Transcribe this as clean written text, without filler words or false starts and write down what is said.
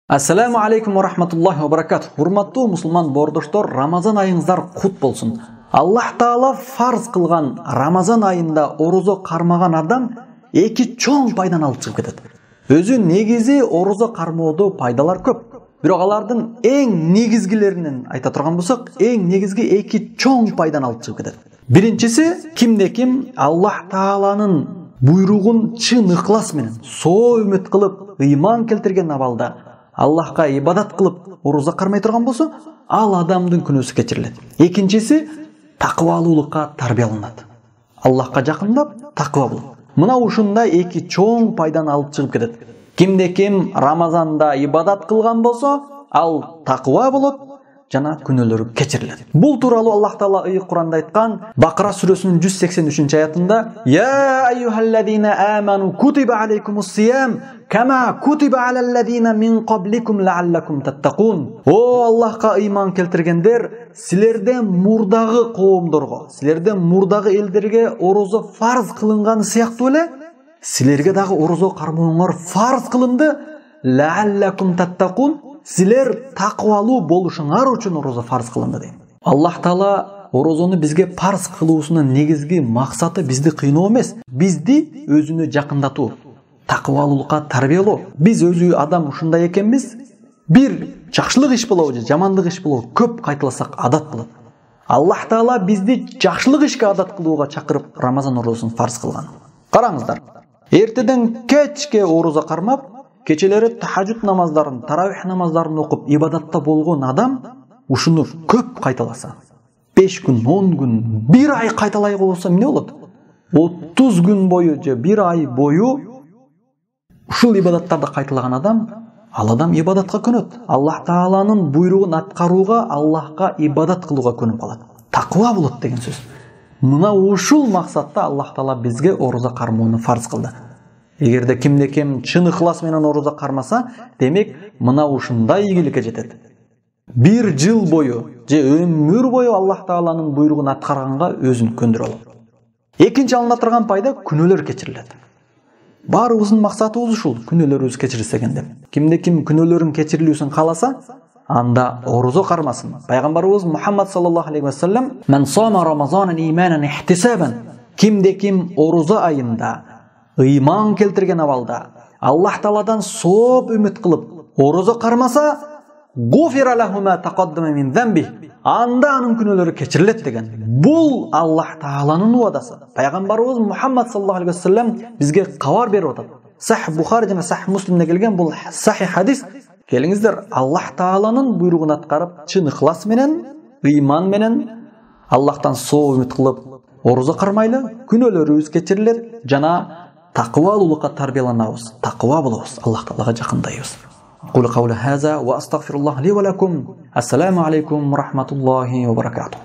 Ассаламу алейкум ва рахматуллахи ва баракатух. Урматтуу мусулман бордоштор, Рамазан айыңыздар кут болсун. Аллах Таала фарз кылган Рамазан айында орозо кармаган адам эки чоң пайдан алып чыгып кетет. Өзү негизи орозо кармоодо пайдалар көп. Бирок алардын эң негизгилеринен айта турган болсок, эң негизги эки чоң пайдан алып чыгып кетет. Биринчиси, кимде-ким Аллах Тааланын буйругун чын ыхлас менен, соо үмүт кылып, ыйман келтирген абалда Аллахка ибадат кылып, орозо кармай турган болсо, ал адамдын күнөөсү кечирилет. Экинчиси, такыбалуулукка тарбияланат. Аллахка жакындап, такыба болот. Мына ушундай эки чоң пайдан алып чыгып кетет. Кимде-ким Рамазанда ибадат кылган болсо, ал такыба болот жана күнөөлөрү кечирилет. Бул тууралуу Аллах Таала Куранда айткан Бакара сүрөсүнүн 183-аятында: "Я айюхаллазина аману кутиба алейкумус-сиям кама кутиба алаллазина мин кабликум лааллакум таттакун". О Аллахка ыйман келтиргендер, силерден мурдагы коомдорго, силерден мурдагы элдерге орозо фарз кылынганы сыяктуу эле силерге дагы орозо кармооңор фарз кылынды. Лааллакум таттакун, силер такыбалуу болушуңар үчүн орозо фарз кылынды дейт. Аллах Таала орозону бизге фарз кылуусунун негизги максаты бизди кыйноо эмес, бизди өзүнө жакындатуу, такыбалуулукка тарбиялоо. Биз өзү адам ушундай экенбиз, бир жакшылык иш болобу же жамандык иш болобу көп кайталасак адат болот. Аллах Таала бизди жакшылык ишке адат кылууга чакырып Рамазан орозосун фарз кылган. Караңыздар, эртеден кечке орозо кармап, кечелери тахажжуд намаздарын, таравих намаздарын окуп ибадатта болгон адам ушуну көп кайталаса, 5 күн, 10 күн, 1 ай кайталай болсо эмне болот? 30 күн бою же 1 ай бою ушул ибадаттарды кайталаган адам, ал адам ибадатка көнөт. Аллах Тааланын буйругун аткарууга, Аллахка ибадат кылууга көнүп калат. Такыба болот деген сөз. Мына ушул максатта Аллах Таала бизге орозо кармоону фарз кылды. Эгерде кимде-ким чын ыхлас менен орозо кармаса, демек мына ушундай ийгиликке жетет. 1 жыл бою же өмүр бою Аллах Тааланын буйругун аткарганга өзүн көндүрө алат. Экинчи алына турган пайда күнөөлөр кечирилет. Баарыбыздын максатыбыз ушул, күнөөлөрүбүз кечирилсе экен деп. Кимде-ким күнөөлөрүн кечирилүүсүн кааласа, анда орозо кармасын. Пайгамбарыбыз Мухаммад саллаллаху алейхи ва саллям: "Ман сома рамазанан иманан ихтисабан", кимде-ким орозо айында ыйман келтирген абалда, Аллах Тааладан сооп үмүт кылып орозо кармаса, гуфира лаху ма тақаддама мин замби, анда анын күнөөлөрү кечирилет деген. Бул Аллах Тааланын уадасы. Пайгамбарыбыз Мухаммад саллаллаху алейхи ва саллям бизге кабар берип атат. Сахих Бухари жана Сахих Муслимде келген бул сахих хадис. Келиңиздер, Аллах Тааланын буйругун аткарып, чын ыхлас менен, ыйман менен Аллахтан соо үмүт кылып орозо кармайлы, күнөөлөрүбүз кечирилет жана такыбалуулукка тарбияланабыз, такыба болобуз, Аллах Таалага жакындайбыз. Кулу каули хаза ва астагфируллах ли ва лакум. Ассаламу алейкум ва рахматуллахи ва баракатух.